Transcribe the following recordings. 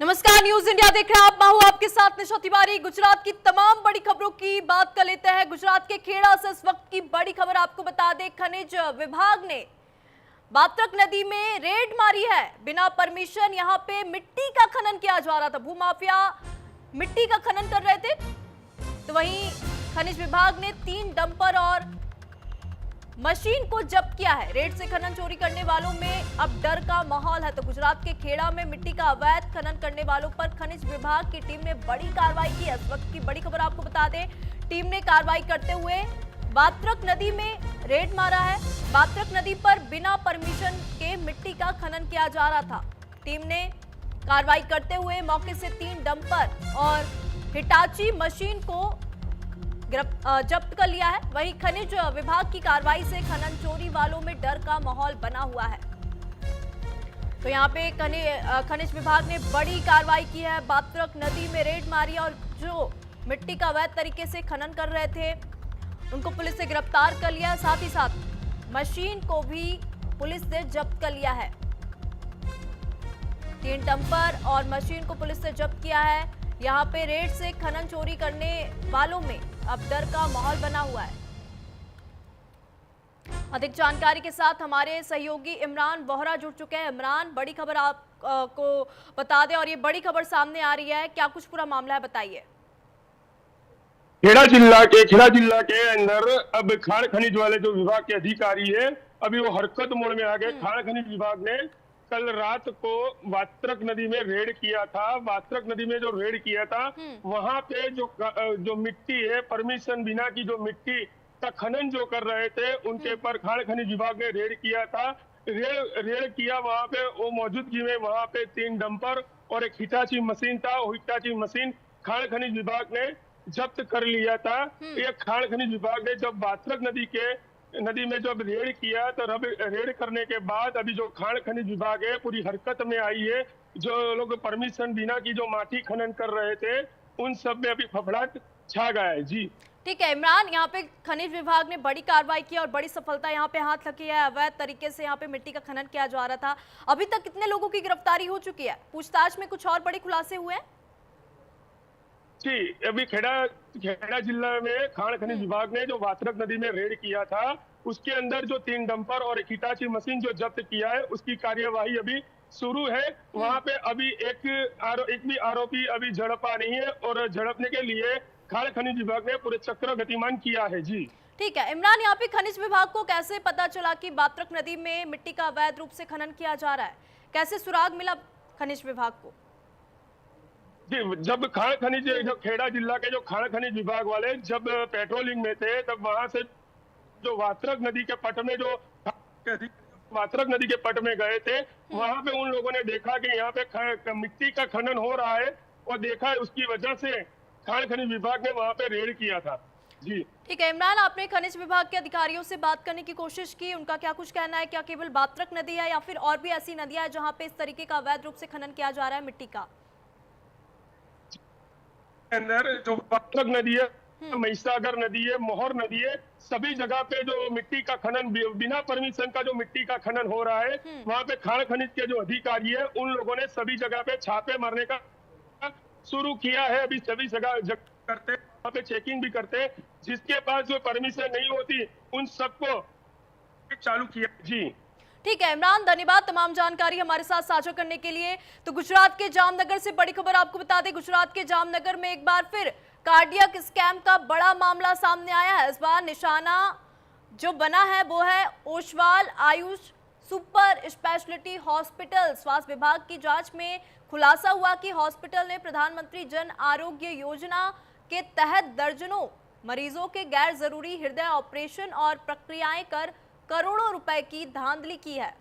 नमस्कार, news India देख रहे हैं आप। मैं हूं आपके साथ निशा तिवारी। गुजरात की तमाम बड़ी खबरों की बात कर लेते हैं। गुजरात के खेड़ा से इस वक्त की बड़ी खबर आपको बता दें, खनिज विभाग ने बात्रक नदी में रेड मारी है। बिना परमिशन यहां पे मिट्टी का खनन किया जा रहा था। भूमाफिया मिट्टी का खनन कर रहे थे, तो वहीं खनिज विभाग ने 3 डंपर और मशीन को जब्त किया है। रेड से खनन चोरी करने वालों में अब डर का माहौल है। तो गुजरात के खेड़ा में मिट्टी का अवैध खनन करने वालों पर खनिज विभाग की टीम ने बड़ी कार्रवाई की है। इस वक्त की बड़ी खबर आपको बता दें, टीम ने कार्रवाई करते हुए बात्रक नदी में रेड मारा है। बात्रक नदी पर बिना परमिशन के मिट्टी का खनन किया जा रहा था। टीम ने कार्रवाई करते हुए मौके से 3 डंपर और हिटाची मशीन को जब्त कर लिया है। वहीं खनिज विभाग की कार्रवाई से खनन चोरी वालों में डर का माहौल बना हुआ है। तो यहाँ पे खनिज विभाग ने बड़ी कार्रवाई की है। बात्रक नदी में रेड मारी और जो मिट्टी का अवैध तरीके से खनन कर रहे थे उनको पुलिस ने गिरफ्तार कर लिया है। साथ ही साथ मशीन को भी पुलिस ने जब्त कर लिया है। 3 डंपर और मशीन को पुलिस ने जब्त किया है। यहाँ पे रेड से खनन चोरी करने वालों में अब डर का माहौल बना हुआ है। अधिक जानकारी के साथ हमारे सहयोगी इमरान बोहरा जुड़ चुके हैं। इमरान, बड़ी खबर आपको बता दें और ये बड़ी खबर सामने आ रही है, क्या कुछ पूरा मामला है, बताइए। खेड़ा जिला के अंदर अब खान खनिज वाले जो विभाग के अधिकारी है, अभी वो हरकत मोड़ में आ गए। खान खनिज विभाग ने कल रात को बात्रक नदी में रेड किया था। बात्रक नदी में जो रेड किया था, वहां पे जो मिट्टी है, परमिशन बिना की जो मिट्टी का खनन जो कर रहे थे, उनके ऊपर खान खनिज विभाग ने रेड किया था। रेड किया वहां पे, वो मौजूदगी में वहां पे 3 डंपर और एक हिटाची मशीन था। वो हिटाची मशीन खान खनिज विभाग ने जब्त कर लिया था। ये खान खनिज विभाग ने जब बात्रक नदी में जब रेड किया, तो रेड करने के बाद अभी जो खान खनिज विभाग है पूरी हरकत में आई है। जो लोग परमिशन बिना की जो माटी खनन कर रहे थे, उन सब में अभी फफड़ाट छा गया है। जी ठीक है इमरान, यहाँ पे खनिज विभाग ने बड़ी कार्रवाई की और बड़ी सफलता यहाँ पे हाथ लगी है। अवैध तरीके से यहाँ पे मिट्टी का खनन किया जा रहा था। अभी तक कितने लोगों की गिरफ्तारी हो चुकी है? पूछताछ में कुछ और बड़े खुलासे हुए हैं? जी, अभी खेड़ा जिला में खान खनिज विभाग ने जो बात्रक नदी में रेड किया था, उसके अंदर जो 3 डंपर और एक हिटाची मशीन जो जब्त किया है, उसकी कार्यवाही अभी शुरू है। वहां पे अभी एक भी आरोपी अभी झड़पा नहीं है और झड़पने के लिए खान खनिज विभाग ने पूरे चक्र गतिमान किया है। जी ठीक है इमरान, यहाँ पे खनिज विभाग को कैसे पता चला कि बात्रक नदी में मिट्टी का अवैध रूप से खनन किया जा रहा है? कैसे सुराग मिला खनिज विभाग को? जी, जब खेड़ा जिला के जो खान खनिज विभाग वाले जब पेट्रोलिंग में थे, तब वहां से जो बात्रक नदी के पट में गए थे, वहां पे उन लोगों ने देखा कि यहाँ पे मिट्टी का खनन हो रहा है और देखा है, उसकी वजह से खान खनिज विभाग ने वहां पे रेड किया था। जी ठीक है इमरान, आपने खनिज विभाग के अधिकारियों से बात करने की कोशिश की, उनका क्या कुछ कहना है? क्या केवल बात्रक नदी है या फिर और भी ऐसी नदियां हैं जहाँ पे इस तरीके का अवैध रूप से खनन किया जा रहा है मिट्टी का? अंदर जो बात्रक नदी है, महिसागर नदी है, मोहर नदी है, सभी जगह पे जो मिट्टी का खनन बिना परमिशन का जो मिट्टी का खनन हो रहा है, वहाँ पे खान खनिज के जो अधिकारी है, उन लोगों ने सभी जगह पे छापे मारने का शुरू किया है। अभी सभी जगह करते, वहाँ पे चेकिंग भी करते, जिसके पास जो परमिशन नहीं होती उन सबको चालू किया। जी ठीक है इमरान, धन्यवाद तमाम जानकारी हमारे साथ साझा करने के लिए। तो गुजरात के जामनगर से बड़ी खबर आपको बता दें, गुजरात के जामनगर में एक बार फिर कार्डियक स्कैम का बड़ा मामला सामने आया है। इस बार निशाना जो बना है वो है Oswal Ayush super speciality hospital. स्वास्थ्य विभाग की जांच में खुलासा हुआ कि हॉस्पिटल ने प्रधानमंत्री जन आरोग्य योजना के तहत दर्जनों मरीजों के गैर जरूरी हृदय ऑपरेशन और प्रक्रियाएं कर करोड़ों रुपए की धांधली की है।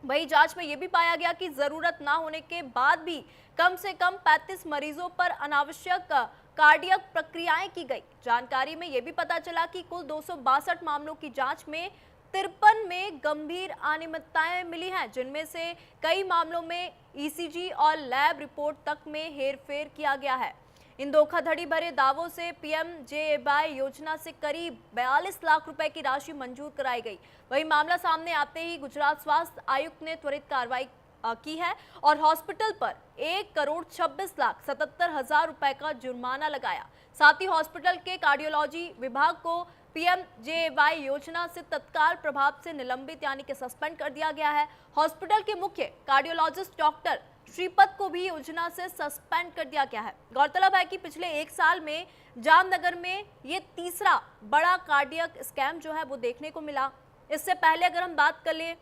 वही जांच में यह भी पाया गया कि जरूरत ना होने के बाद भी कम से कम 35 मरीजों पर अनावश्यक कार्डियक प्रक्रियाएं की गई। जानकारी में यह भी पता चला कि कुल 262 मामलों की जांच में 53 में गंभीर अनियमितताएं मिली हैं, जिनमें से कई मामलों में ईसीजी और लैब रिपोर्ट तक में हेरफेर किया गया है। इन धोखाधड़ी भरे दावों से पीएमजेएवाई योजना से करीब 42 लाख रुपए की राशि मंजूर कराई गई। वही मामला सामने आते ही गुजरात स्वास्थ्य आयुक्त ने त्वरित कार्रवाई की है और हॉस्पिटल पर 1,26,77,000 रुपए का जुर्माना लगाया। साथ ही हॉस्पिटल के कार्डियोलॉजी विभाग को पीएमजेएवाई योजना से तत्काल प्रभाव से निलंबित यानी कि सस्पेंड कर दिया गया है। हॉस्पिटल के मुख्य कार्डियोलॉजिस्ट डॉक्टर श्रीपद को भी योजना से सस्पेंड कर दिया गया है। गौरतलब है कि पिछले 1 साल में जामनगर में ये तीसरा बड़ा कार्डियक स्कैम जो है वो देखने को मिला। इससे पहले अगर हम बात कर लें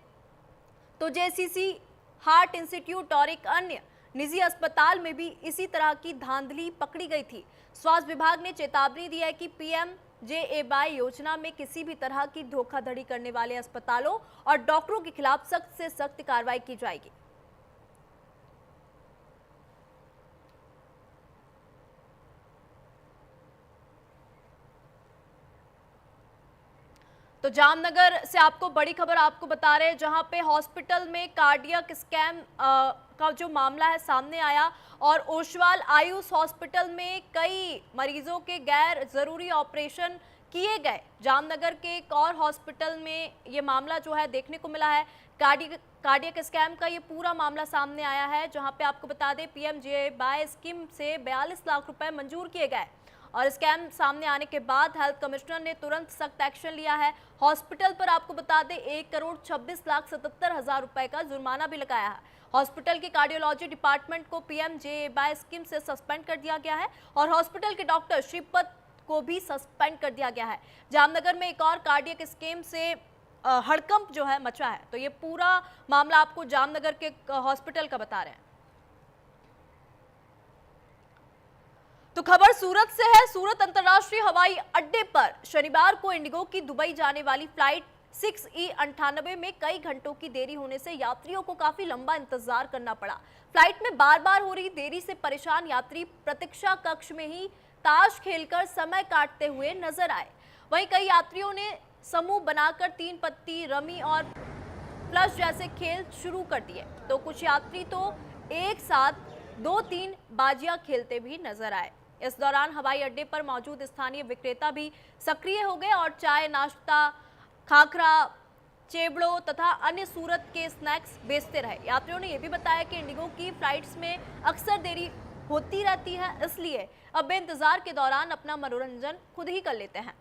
तो जेसीसी हार्ट इंस्टीट्यूट और एक अन्य निजी अस्पताल में भी इसी तरह की धांधली पकड़ी गई थी। स्वास्थ्य विभाग ने चेतावनी दी है कि पीएमजेएवाई योजना में किसी भी तरह की धोखाधड़ी करने वाले अस्पतालों और डॉक्टरों के खिलाफ सख्त से सख्त कार्रवाई की जाएगी। तो जामनगर से आपको बड़ी खबर आपको बता रहे हैं, जहां पे हॉस्पिटल में कार्डियक स्कैम का जो मामला है सामने आया और ओशवाल आयुष हॉस्पिटल में कई मरीजों के गैर जरूरी ऑपरेशन किए गए। जामनगर के एक और हॉस्पिटल में ये मामला जो है देखने को मिला है। कार्डियक स्कैम का ये पूरा मामला सामने आया है, जहां पे आपको बता दें पीएमजेएवाई स्कीम से 42 लाख रुपए मंजूर किए गए और स्कैम सामने आने के बाद हेल्थ कमिश्नर ने तुरंत सख्त एक्शन लिया है। हॉस्पिटल पर आपको बता दें 1,26,77,000 रुपए का जुर्माना भी लगाया है। हॉस्पिटल के कार्डियोलॉजी डिपार्टमेंट को पीएमजेएवाई स्कीम से सस्पेंड कर दिया गया है और हॉस्पिटल के डॉक्टर श्रीपद को भी सस्पेंड कर दिया गया है। जामनगर में एक और कार्डियक स्कीम से हड़कंप जो है मचा है। तो ये पूरा मामला आपको जामनगर के हॉस्पिटल का बता रहे हैं। तो खबर सूरत से है। सूरत अंतर्राष्ट्रीय हवाई अड्डे पर शनिवार को इंडिगो की दुबई जाने वाली फ्लाइट 6E98 में कई घंटों की देरी होने से यात्रियों को काफी लंबा इंतजार करना पड़ा। फ्लाइट में बार-बार हो रही देरी से परेशान यात्री प्रतीक्षा कक्ष में ही ताश खेलकर समय काटते हुए नजर आए। वहीं कई यात्रियों ने समूह बनाकर 3 पत्ती, रमी और फ्लश जैसे खेल शुरू कर दिए। तो कुछ यात्री तो एक साथ 2-3 बाजियां खेलते भी नजर आए। इस दौरान हवाई अड्डे पर मौजूद स्थानीय विक्रेता भी सक्रिय हो गए और चाय, नाश्ता, खाखरा, चेबड़ो तथा अन्य सूरत के स्नैक्स बेचते रहे। यात्रियों ने यह भी बताया कि इंडिगो की फ्लाइट्स में अक्सर देरी होती रहती है, इसलिए अब बेइंतजार के दौरान अपना मनोरंजन खुद ही कर लेते हैं।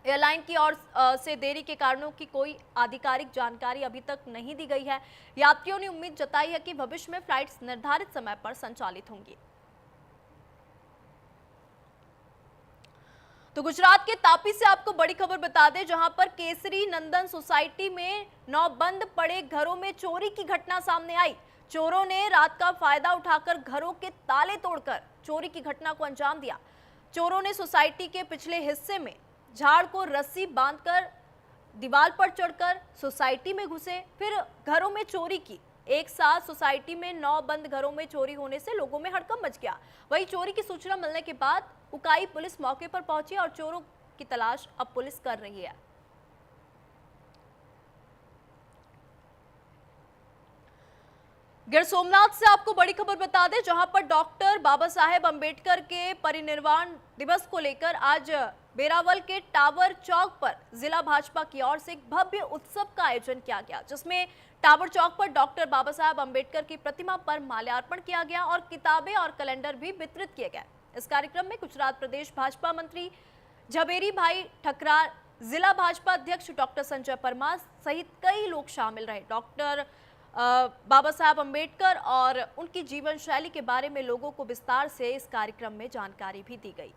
एयरलाइन की ओर से देरी के कारणों की कोई आधिकारिक जानकारी अभी तक नहीं दी गई है। यात्रियों ने उम्मीद जताई है कि भविष्य में फ्लाइट्स निर्धारित समय पर संचालित होंगी। तो गुजरात के तापी से आपको बड़ी खबर बता दें, जहां पर केसरी नंदन सोसाइटी में 9 बंद पड़े घरों में चोरी की घटना सामने आई। चोरों ने रात का फायदा उठाकर घरों के ताले तोड़कर चोरी की घटना को अंजाम दिया। चोरों ने सोसाइटी के पिछले हिस्से में झाड़ को रस्सी बांधकर दीवार पर चढ़कर सोसाइटी में घुसे, फिर घरों में चोरी की। एक साथ सोसाइटी में 9 बंद घरों में चोरी होने से लोगों में हड़कंप मच गया। वहीं चोरी की सूचना मिलने के बाद उकाई पुलिस मौके पर पहुंची और चोरों की तलाश अब पुलिस कर रही है। गिर सोमनाथ से आपको बड़ी खबर बता दें, जहां पर डॉक्टर बाबा साहेब अंबेडकर के परिनिर्वाण दिवस को लेकर आज बेरावल के टावर चौक पर जिला भाजपा की ओर से एक भव्य उत्सव का आयोजन किया गया, जिसमें टावर चौक पर डॉक्टर बाबा साहेब अंबेडकर की प्रतिमा पर माल्यार्पण किया गया और किताबें और कैलेंडर भी वितरित किए गए। इस कार्यक्रम में गुजरात प्रदेश भाजपा मंत्री झबेरी भाई ठकरार, जिला भाजपा अध्यक्ष डॉक्टर संजय परमार सहित कई लोग शामिल रहे। डॉक्टर बाबा साहब अंबेडकर और उनकी जीवन शैली के बारे में लोगों को विस्तार से इस कार्यक्रम में जानकारी भी दी गई।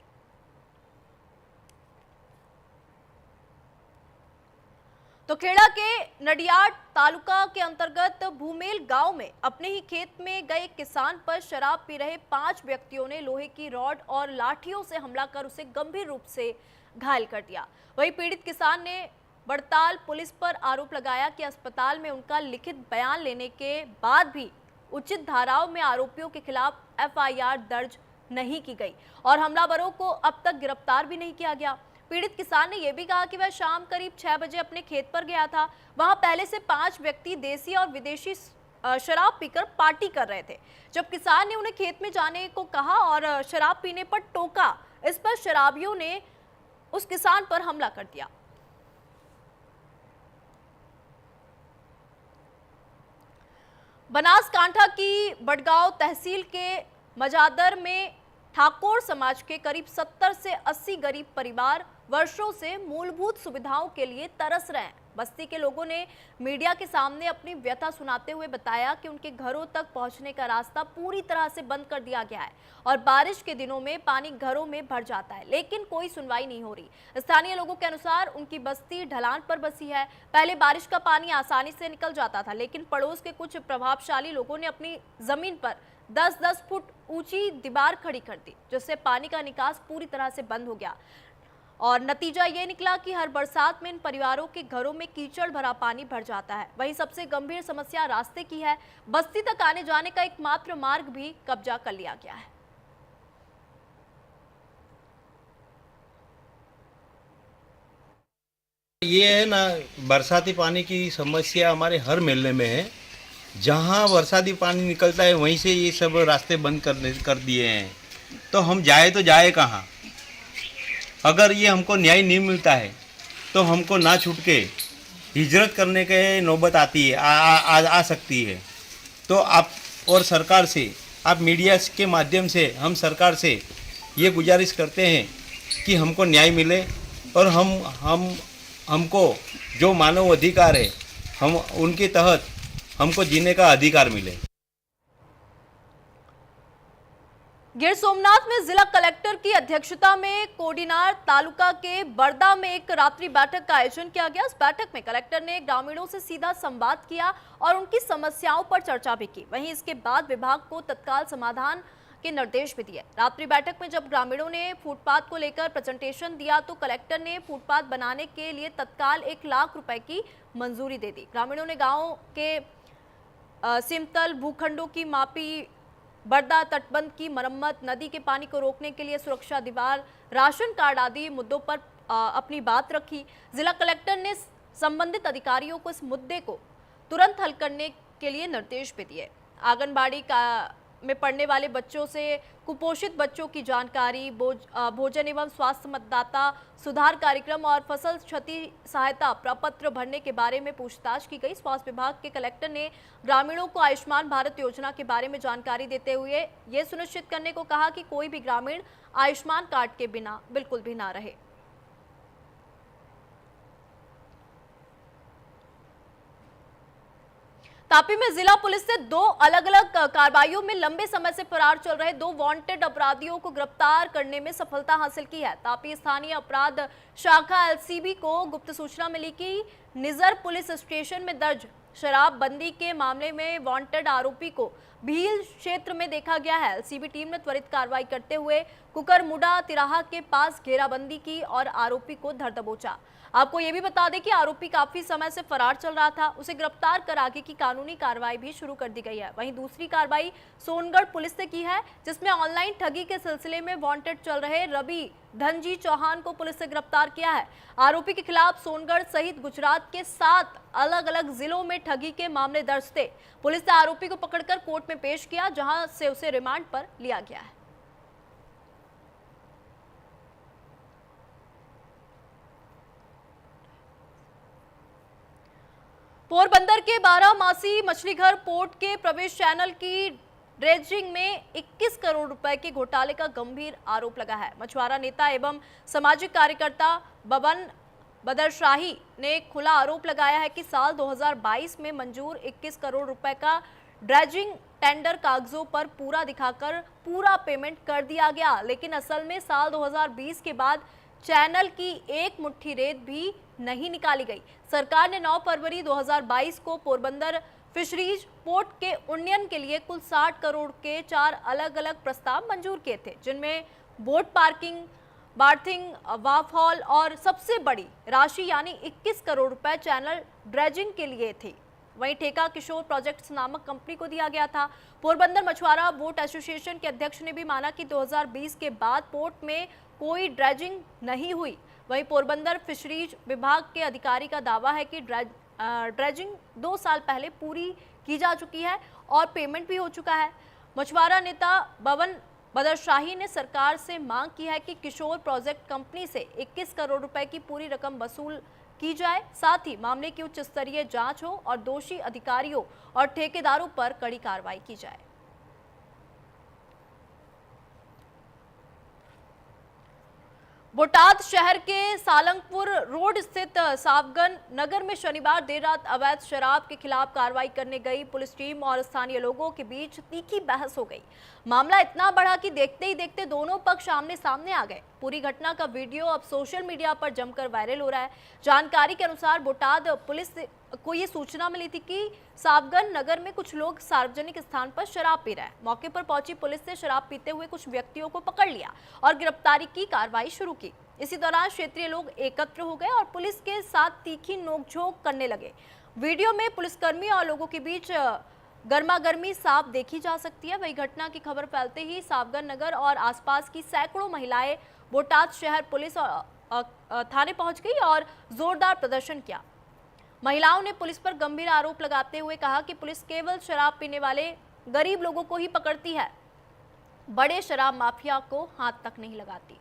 तो खेड़ा के नडियाड तालुका के अंतर्गत भूमेल गांव में अपने ही खेत में गए किसान पर शराब पी रहे 5 व्यक्तियों ने लोहे की रॉड और लाठियों से हमला कर उसे गंभीर रूप से घायल कर दिया। वहीं पीड़ित किसान ने बड़ताल पुलिस पर आरोप लगाया कि अस्पताल में उनका लिखित बयान लेने के बाद भी उचित धाराओं में आरोपियों के खिलाफ एफआईआर दर्ज नहीं की गई और हमलावरों को अब तक गिरफ्तार भी नहीं किया गया। पीड़ित किसान ने यह भी कहा कि वह शाम करीब 6 बजे अपने खेत पर गया था। वहां पहले से 5 व्यक्ति देसी और विदेशी शराब पीकर पार्टी कर रहे थे। जब किसान ने उन्हें खेत में जाने को कहा और शराब पीने पर टोका, इस पर शराबियों ने उस किसान पर हमला कर दिया। बनासकांठा की बड़गांव तहसील के मजादर में ठाकोर समाज के करीब 70 से 80 गरीब परिवार वर्षों से मूलभूत सुविधाओं के लिए तरस रहे हैं। बस्ती के लोगों ने मीडिया के सामने अपनी व्यथा सुनाते हुए बताया कि उनके घरों तक पहुंचने का रास्ता पूरी तरह से बंद कर दिया गया है और बारिश के दिनों में पानी घरों में भर जाता है, लेकिन कोई सुनवाई नहीं हो रही। स्थानीय लोगों के अनुसार उनकी बस्ती ढलान पर बसी है। पहले बारिश का पानी आसानी से निकल जाता था, लेकिन पड़ोस के कुछ प्रभावशाली लोगों ने अपनी जमीन पर 10-10 फुट ऊंची दीवार खड़ी कर दी, जिससे पानी का निकास पूरी तरह से बंद हो गया और नतीजा ये निकला कि हर बरसात में इन परिवारों के घरों में कीचड़ भरा पानी भर जाता है। वहीं सबसे गंभीर समस्या रास्ते की है। बस्ती तक आने जाने का एकमात्र मार्ग भी कब्जा कर लिया गया है। ये है ना, बरसाती पानी की समस्या हमारे हर मोहल्ले में है। जहाँ बरसाती पानी निकलता है वहीं से ये सब रास्ते बंद कर दिए हैं, तो हम जाए कहाँ। अगर ये हमको न्याय नहीं मिलता है तो हमको ना छूट के हिजरत करने के नौबत आती है, आ सकती है। तो आप और सरकार से, आप मीडिया के माध्यम से हम सरकार से ये गुजारिश करते हैं कि हमको न्याय मिले और हमको जो मानव अधिकार है हम उनके तहत हमको जीने का अधिकार मिले। गिर सोमनाथ में जिला कलेक्टर की अध्यक्षता में कोडीनार तालुका के बरदा में एक रात्रि बैठक का आयोजन किया गया। इस बैठक में कलेक्टर ने ग्रामीणों से सीधा संवाद किया और उनकी समस्याओं पर चर्चा भी की। वहीं इसके बाद विभाग को तत्काल समाधान के निर्देश भी दिए। रात्रि बैठक में जब ग्रामीणों ने फुटपाथ को लेकर प्रेजेंटेशन दिया तो कलेक्टर ने फुटपाथ बनाने के लिए तत्काल 1 लाख रुपए की मंजूरी दे दी। ग्रामीणों ने गाँव के सिमतल भूखंडों की मापी, बरदा तटबंध की मरम्मत, नदी के पानी को रोकने के लिए सुरक्षा दीवार, राशन कार्ड आदि मुद्दों पर अपनी बात रखी। जिला कलेक्टर ने संबंधित अधिकारियों को इस मुद्दे को तुरंत हल करने के लिए निर्देश भी दिए। आंगनबाड़ी में पढ़ने वाले बच्चों से कुपोषित बच्चों की जानकारी, भोजन एवं स्वास्थ्य मतदाता सुधार कार्यक्रम और फसल क्षति सहायता प्रपत्र भरने के बारे में पूछताछ की गई। स्वास्थ्य विभाग के कलेक्टर ने ग्रामीणों को आयुष्मान भारत योजना के बारे में जानकारी देते हुए ये सुनिश्चित करने को कहा कि कोई भी ग्रामीण आयुष्मान कार्ड के बिना बिल्कुल भी ना रहे। तापी में जिला पुलिस से 2 अलग-अलग कार्रवाइयों में लंबे समय से फरार चल रहे 2 वांटेड अपराधियों को गिरफ्तार करने में सफलता हासिल की है। तापी स्थानीय अपराध शाखा एलसीबी को गुप्त सूचना मिली कि निजर पुलिस स्टेशन में दर्ज शराबबंदी के मामले में वांटेड आरोपी को भील क्षेत्र में देखा गया है। एलसीबी टीम ने त्वरित कार्रवाई करते हुए कुकरमुडा तिराहा के पास घेराबंदी की और आरोपी को धर दबोचा। आपको ये भी बता दें कि आरोपी काफी समय से फरार चल रहा था। उसे गिरफ्तार कर आगे की कानूनी कार्रवाई भी शुरू कर दी गई है। वहीं दूसरी कार्रवाई सोनगढ़ पुलिस ने की है, जिसमें ऑनलाइन ठगी के सिलसिले में वांटेड चल रहे रवि धनजी चौहान को पुलिस ने गिरफ्तार किया है। आरोपी के खिलाफ सोनगढ़ सहित गुजरात के 7 अलग-अलग जिलों में ठगी के मामले दर्ज थे। पुलिस ने आरोपी को पकड़कर कोर्ट में पेश किया, जहां से उसे रिमांड पर लिया गया है। पोरबंदर के बारामासी मछलीघर पोर्ट के प्रवेश चैनल की ड्रेजिंग में 21 करोड़ रुपए के घोटाले का गंभीर आरोप लगा है। मछुआरा नेता एवं सामाजिक कार्यकर्ता बबन बदरशाही ने खुला आरोप लगाया है कि साल 2022 में मंजूर 21 करोड़ रुपए का ड्रेजिंग टेंडर कागजों पर पूरा दिखाकर पूरा पेमेंट कर दिया गया, लेकिन असल में साल 2020 के बाद चैनल की एक मुट्ठी रेत भी नहीं निकाली गई। सरकार ने 9 फरवरी 2022 को पोरबंदर फिशरीज पोर्ट के उन्नयन के लिए कुल 60 करोड़ के 4 अलग-अलग प्रस्ताव मंजूर किए थे, जिनमें बोट पार्किंग, बार्थिंग, वाफ हॉल और सबसे बड़ी राशि यानी 21 करोड़ रुपए चैनल ड्रेजिंग के लिए थी। वहीं ठेका किशोर प्रोजेक्ट्स नामक कंपनी को दिया गया था। पोरबंदर मछुआरा बोट एसोसिएशन के अध्यक्ष ने भी माना कि 2020 के बाद पोर्ट में कोई ड्रेजिंग नहीं हुई। वहीं पोरबंदर फिशरीज विभाग के अधिकारी का दावा है कि ड्रेजिंग 2 साल पहले पूरी की जा चुकी है और पेमेंट भी हो चुका है। मछुआरा नेता बबन बदरशाही ने सरकार से मांग की है कि किशोर प्रोजेक्ट कंपनी से 21 करोड़ रुपए की पूरी रकम वसूल की जाए, साथ ही मामले की उच्च स्तरीय जांच हो और दोषी अधिकारियों और ठेकेदारों पर कड़ी कार्रवाई की जाए। बोटाद शहर के सालंगपुर रोड स्थित सावगन नगर में शनिवार देर रात अवैध शराब के खिलाफ कार्रवाई करने गई पुलिस टीम और स्थानीय लोगों के बीच तीखी बहस हो गई। मामला इतना बढ़ा कि देखते ही देखते दोनों पक्ष आमने सामने आ गए। पूरी घटना का वीडियो अब सोशल मीडिया पर जमकर वायरल हो रहा है। जानकारी के अनुसार बोटाद पुलिस को ये सूचना मिली थी कि सावगन नगर में कुछ लोग सार्वजनिक स्थान पर शराब पी रहे हैं। मौके पर पहुंची पुलिस ने शराब पीते हुए कुछ व्यक्तियों को पकड़ लिया और गिरफ्तारी की कार्रवाई शुरू की। इसी दौरान क्षेत्रीय लोग एकत्र हो गए और पुलिस के साथ तीखी नोकझोंक करने लगे। वीडियो में पुलिसकर्मी और लोगों के बीच गर्मागर्मी साफ देखी जा सकती है। वही घटना की खबर फैलते ही सावगन नगर और आसपास की सैकड़ों महिलाएं बोटाद शहर पुलिस और थाने पहुंच गई और जोरदार प्रदर्शन किया। महिलाओं ने पुलिस पर गंभीर आरोप लगाते हुए कहा कि पुलिस केवल शराब पीने वाले गरीब लोगों को ही पकड़ती है, बड़े शराब माफिया को हाथ तक नहीं लगाती।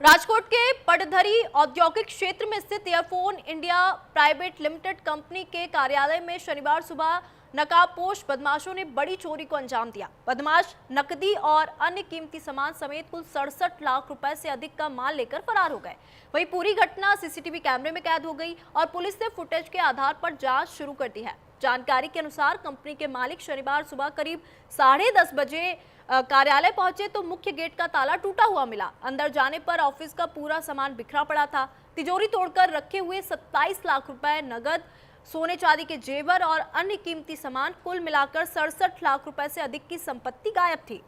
राजकोट के पटधरी औद्योगिक क्षेत्र में स्थित earphone India private limited company के कार्यालय में शनिवार सुबह नकाबपोश बदमाशों ने बड़ी चोरी को अंजाम दिया। बदमाश नकदी और अन्य कीमती सामान समेत कुल 67 लाख रुपए से अधिक का माल लेकर फरार हो गए। वहीं पूरी घटना सीसीटीवी कैमरे में कैद हो गई और पुलिस ने फुटेज के आधार पर जांच शुरू कर दी है। जानकारी के अनुसार कंपनी के मालिक शनिवार सुबह करीब 10:30 बजे कार्यालय पहुंचे तो मुख्य गेट का ताला टूटा हुआ मिला। अंदर जाने पर ऑफिस का पूरा सामान बिखरा पड़ा था। तिजोरी तोड़कर रखे हुए 27 लाख रुपए नगद, सोने चांदी के जेवर और अन्य कीमती सामान कुल मिलाकर 67 लाख रुपए से अधिक की संपत्ति गायब थी।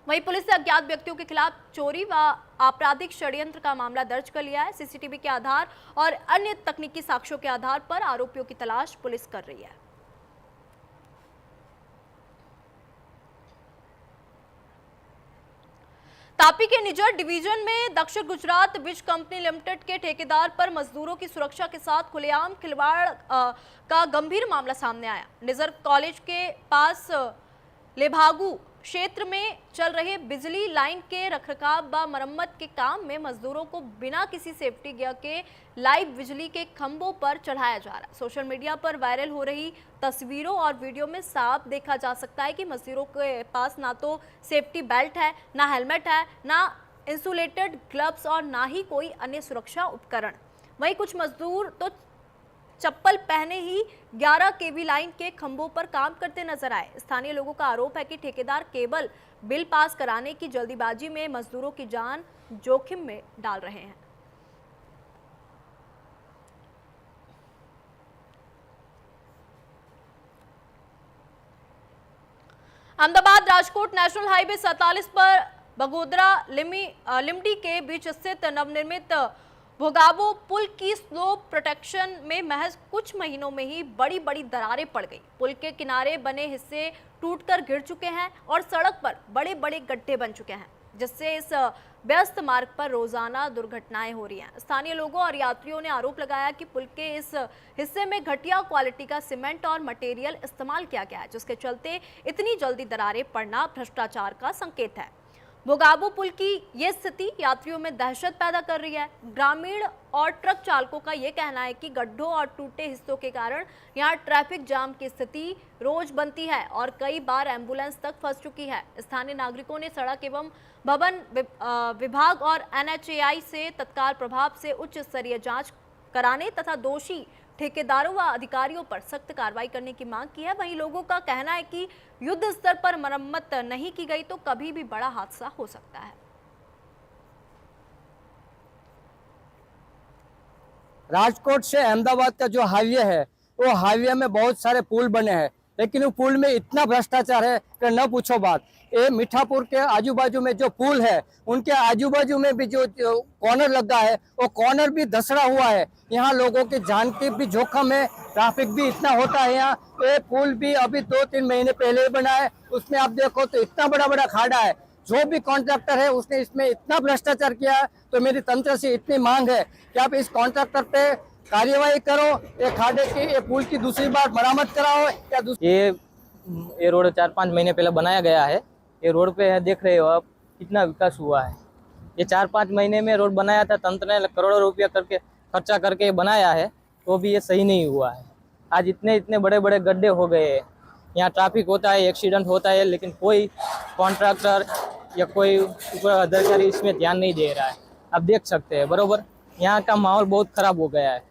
वहीं पुलिस ने अज्ञात व्यक्तियों के खिलाफ चोरी व आपराधिक षड्यंत्र का मामला दर्ज कर लिया है। सीसीटीवी के आधार और अन्य तकनीकी साक्ष्यों के आधार पर आरोपियों की तलाश पुलिस कर रही है। तापी के निजर डिवीजन में दक्षिण गुजरात बीज कंपनी लिमिटेड के ठेकेदार पर मजदूरों की सुरक्षा के साथ खुलेआम खिलवाड़ का गंभीर मामला सामने आया। निजर कॉलेज के पास लेभागू क्षेत्र में चल रहे बिजली लाइन के रखरखाव व मरम्मत के काम में मजदूरों को बिना किसी सेफ्टी गियर के लाइव बिजली के खंभों पर चढ़ाया जा रहा है। सोशल मीडिया पर वायरल हो रही तस्वीरों और वीडियो में साफ देखा जा सकता है कि मजदूरों के पास ना तो सेफ्टी बेल्ट है, ना हेलमेट है, ना इंसुलेटेड ग्लव्स और ना ही कोई अन्य सुरक्षा उपकरण। वहीं कुछ मजदूर तो चप्पल पहने ही 11 केवी लाइन के खंभों पर काम करते नजर आए। स्थानीय लोगों का आरोप है कि ठेकेदार केवल बिल पास कराने की जल्दीबाजी में मजदूरों की जान जोखिम में डाल रहे हैं। अहमदाबाद राजकोट नेशनल हाईवे 47 पर बगोदरा लिमडी के बीच स्थित नवनिर्मित भोगावो पुल की स्लोप प्रोटेक्शन में महज कुछ महीनों में ही बड़ी बड़ी दरारें पड़ गई। पुल के किनारे बने हिस्से टूटकर गिर चुके हैं और सड़क पर बड़े बड़े गड्ढे बन चुके हैं, जिससे इस व्यस्त मार्ग पर रोजाना दुर्घटनाएं हो रही हैं। स्थानीय लोगों और यात्रियों ने आरोप लगाया कि पुल के इस हिस्से में घटिया क्वालिटी का सीमेंट और मटेरियल इस्तेमाल किया गया है, जिसके चलते इतनी जल्दी दरारें पड़ना भ्रष्टाचार का संकेत है। भोगावो पुल की ये स्थिति यात्रियों में दहशत पैदा कर रही है। ग्रामीण और ट्रक चालकों का ये कहना है कि गड्ढों और टूटे हिस्सों के कारण यहाँ ट्रैफिक जाम की स्थिति रोज बनती है और कई बार एम्बुलेंस तक फंस चुकी है। स्थानीय नागरिकों ने सड़क एवं भवन विभाग और NHAI से तत्काल प्रभाव से उच्च स्तरीय जांच कराने तथा दोषी ठेकेदारों व अधिकारियों पर सख्त कार्रवाई करने की मांग की है। वहीं लोगों का कहना है कि युद्ध स्तर पर मरम्मत नहीं की गई तो कभी भी बड़ा हादसा हो सकता है। राजकोट से अहमदाबाद का जो हाईवे है, वो हाईवे में बहुत सारे पुल बने हैं, लेकिन वो पुल में इतना भ्रष्टाचार है कि न पूछो बात। ये मीठापुर के आजू बाजू में जो पुल है, उनके आजू बाजू में भी जो कॉर्नर लगा है, वो कॉर्नर भी धसड़ा हुआ है। यहाँ लोगों की जान की भी जोखिम है, ट्रैफिक भी इतना होता है। यहाँ ये पुल भी अभी 2-3 महीने पहले ही बना है, उसमें आप देखो तो इतना बड़ा बड़ा खाड़ा है। जो भी कॉन्ट्रैक्टर है उसने इसमें इतना भ्रष्टाचार किया है, तो मेरी तंत्र से इतनी मांग है कि आप इस कॉन्ट्रैक्टर पे कार्यवाही करो, ये खाड़े की, ये पुल की दूसरी बार मरम्मत कराओ। या ये रोड 4-5 महीने पहले बनाया गया है। ये रोड पे है, देख रहे हो आप, इतना विकास हुआ है। ये 4-5 महीने में रोड बनाया था, तंत्र ने करोड़ों रुपया करके खर्चा करके बनाया है, तो भी ये सही नहीं हुआ है। आज इतने बड़े बड़े गड्ढे हो गए हैं, यहाँ ट्रैफिक होता है, एक्सीडेंट होता है, लेकिन कोई कॉन्ट्रैक्टर या कोई ऊपर अधिकारी इसमें ध्यान नहीं दे रहा है। आप देख सकते हैं बरोबर, यहाँ का माहौल बहुत खराब हो गया है।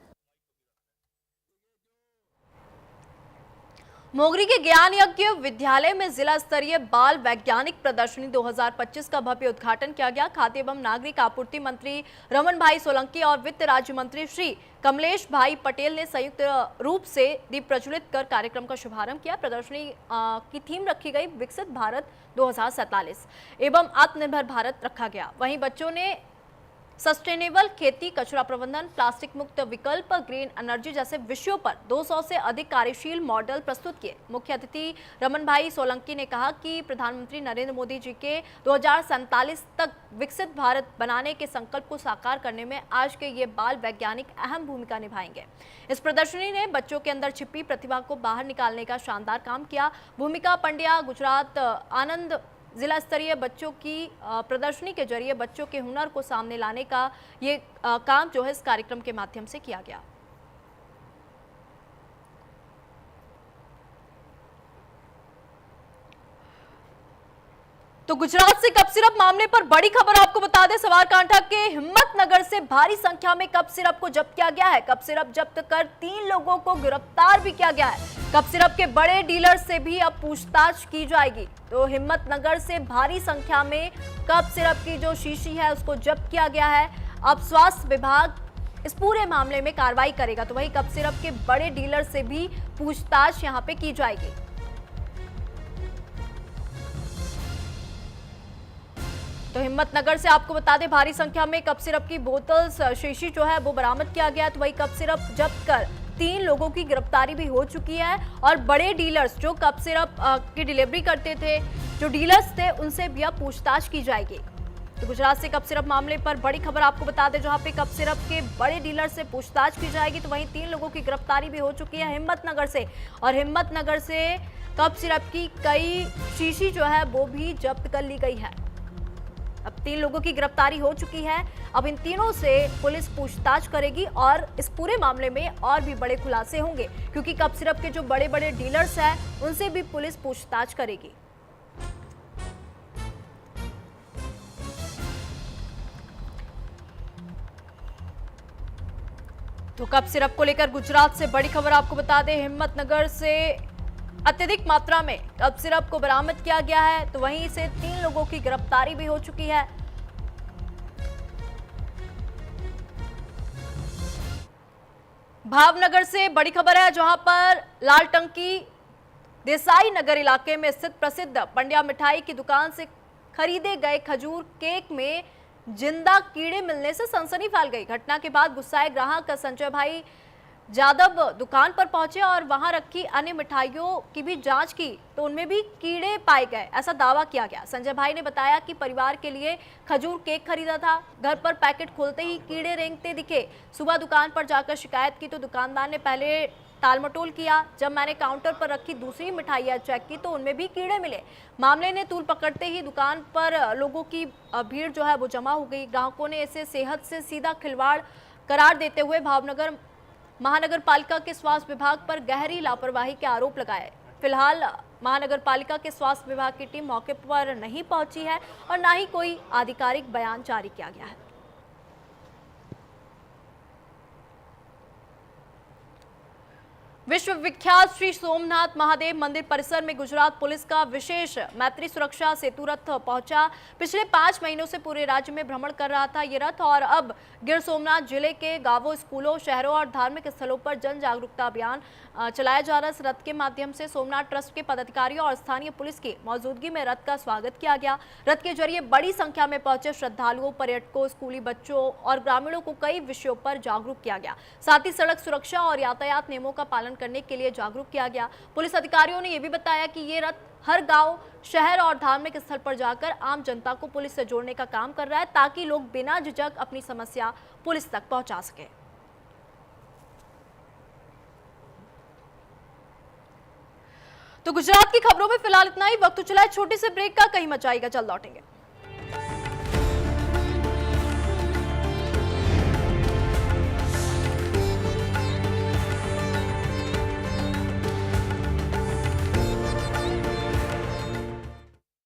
मोगरी के ज्ञान यज्ञ विद्यालय में जिला स्तरीय बाल वैज्ञानिक प्रदर्शनी 2025 का भव्य उद्घाटन किया गया। खाद्य एवं नागरिक आपूर्ति मंत्री रमन भाई सोलंकी और वित्त राज्य मंत्री श्री कमलेश भाई पटेल ने संयुक्त रूप से दीप प्रज्वलित कर कार्यक्रम का शुभारंभ किया। प्रदर्शनी की थीम रखी गई विकसित भारत 2047 एवं आत्मनिर्भर भारत रखा गया। वहीं बच्चों ने सस्टेनेबल खेती, कचरा प्रबंधन, प्लास्टिक मुक्त विकल्प, ग्रीन एनर्जी जैसे विषयों पर 200 से अधिक कार्यशील मॉडल प्रस्तुत किए। मुख्य अतिथि रमन भाई सोलंकी ने कहा कि प्रधानमंत्री नरेंद्र मोदी जी के 2047 तक विकसित भारत बनाने के संकल्प को साकार करने में आज के ये बाल वैज्ञानिक अहम भूमिका निभाएंगे। इस प्रदर्शनी ने बच्चों के अंदर छिपी प्रतिभा को बाहर निकालने का शानदार काम किया। भूमिका पंड्या गुजरात आनंद जिला स्तरीय बच्चों की प्रदर्शनी के जरिए बच्चों के हुनर को सामने लाने का ये काम जो है इस कार्यक्रम के माध्यम से किया गया। तो गुजरात से कप सिरप मामले पर बड़ी खबर आपको बता दें। सवारकांठा के हिम्मतनगर से भारी संख्या में कप सिरप को जब्त किया गया है। कप सिरप जब्त कर 3 लोगों को गिरफ्तार भी किया गया है। कप सिरप के बड़े डीलर से भी अब पूछताछ की जाएगी। तो हिम्मतनगर से भारी संख्या में कप सिरप की जो शीशी है उसको जब्त किया गया है। अब स्वास्थ्य विभाग इस पूरे मामले में कार्रवाई करेगा। तो वही कप सिरप के बड़े डीलर से भी पूछताछ यहाँ पे की जाएगी। तो हिम्मतनगर से आपको बता दें भारी संख्या में कप सिरप की बोतल शीशी जो है वो बरामद किया गया। तो वही कप सिरप जब्त कर 3 लोगों की गिरफ्तारी भी हो चुकी है और बड़े डीलर्स जो कप सिरप की डिलीवरी करते थे, जो डीलर्स थे, उनसे भी अब पूछताछ की जाएगी। तो गुजरात से कप सिरप मामले पर बड़ी खबर आपको बता दें, जहां पे कप सिरप के बड़े डीलर से पूछताछ की जाएगी। तो वहीं 3 लोगों की गिरफ्तारी भी हो चुकी है हिम्मतनगर से, और हिम्मतनगर से कप सिरप की कई शीशी जो है वो भी जब्त कर ली गई है। अब 3 लोगों की गिरफ्तारी हो चुकी है। अब इन तीनों से पुलिस पूछताछ करेगी और इस पूरे मामले में और भी बड़े खुलासे होंगे, क्योंकि कप सिरप के जो बड़े बड़े डीलर्स हैं उनसे भी पुलिस पूछताछ करेगी। तो कप सिरप को लेकर गुजरात से बड़ी खबर आपको बता दें, हिम्मतनगर से अत्यधिक मात्रा में कप सिरप को बरामद किया गया है। तो वहीं से 3 लोगों की गिरफ्तारी भी हो चुकी है। भावनगर से बड़ी खबर है, जहां पर लाल टंकी देसाई नगर इलाके में स्थित प्रसिद्ध पंड्या मिठाई की दुकान से खरीदे गए खजूर केक में जिंदा कीड़े मिलने से सनसनी फैल गई। घटना के बाद गुस्साए ग्राहक संजय भाई जादव दुकान पर पहुंचे और वहां रखी अन्य मिठाइयों की भी जांच की, तो उनमें भी कीड़े पाए गए, ऐसा दावा किया गया। संजय भाई ने बताया कि परिवार के लिए खजूर केक खरीदा था, घर पर पैकेट खोलते ही कीड़े रेंगते दिखे। सुबह दुकान पर जाकर शिकायत की तो दुकानदार ने पहले टालमटोल किया। जब मैंने काउंटर पर रखी दूसरी मिठाइयाँ चेक की तो उनमें भी कीड़े मिले। मामले ने तूल पकड़ते ही दुकान पर लोगों की भीड़ जो है वो जमा हो गई। ग्राहकों ने इसे सेहत से सीधा खिलवाड़ करार देते हुए भावनगर महानगर पालिका के स्वास्थ्य विभाग पर गहरी लापरवाही के आरोप लगाए। फिलहाल महानगर पालिका के स्वास्थ्य विभाग की टीम मौके पर नहीं पहुंची है और ना ही कोई आधिकारिक बयान जारी किया गया है। विश्व विख्यात श्री सोमनाथ महादेव मंदिर परिसर में गुजरात पुलिस का विशेष मैत्री सुरक्षा सेतु रथ पहुंचा। पिछले 5 महीनों से पूरे राज्य में भ्रमण कर रहा था ये रथ, और अब गिर सोमनाथ जिले के गांवों, स्कूलों, शहरों और धार्मिक स्थलों पर जन जागरूकता अभियान चलाया जा रहा है। इस रथ के माध्यम से सोमनाथ ट्रस्ट के पदाधिकारियों और स्थानीय पुलिस की मौजूदगी में रथ का स्वागत किया गया। रथ के जरिए बड़ी संख्या में पहुंचे श्रद्धालुओं, पर्यटकों, स्कूली बच्चों और ग्रामीणों को कई विषयों पर जागरूक किया गया। साथ ही सड़क सुरक्षा और यातायात नियमों का पालन करने के लिए जागरूक किया गया। पुलिस अधिकारियों ने यह भी बताया कि ये रथ हर गांव, शहर और धार्मिक स्थल पर जाकर आम जनता को पुलिस से जोड़ने का काम कर रहा है, ताकि लोग बिना झिझक अपनी समस्या पुलिस तक पहुंचा सके। तो गुजरात की खबरों में फिलहाल इतना ही। वक्त चला है छोटे से ब्रेक का, कहीं मत जाइएगा, जल्द लौटेंगे।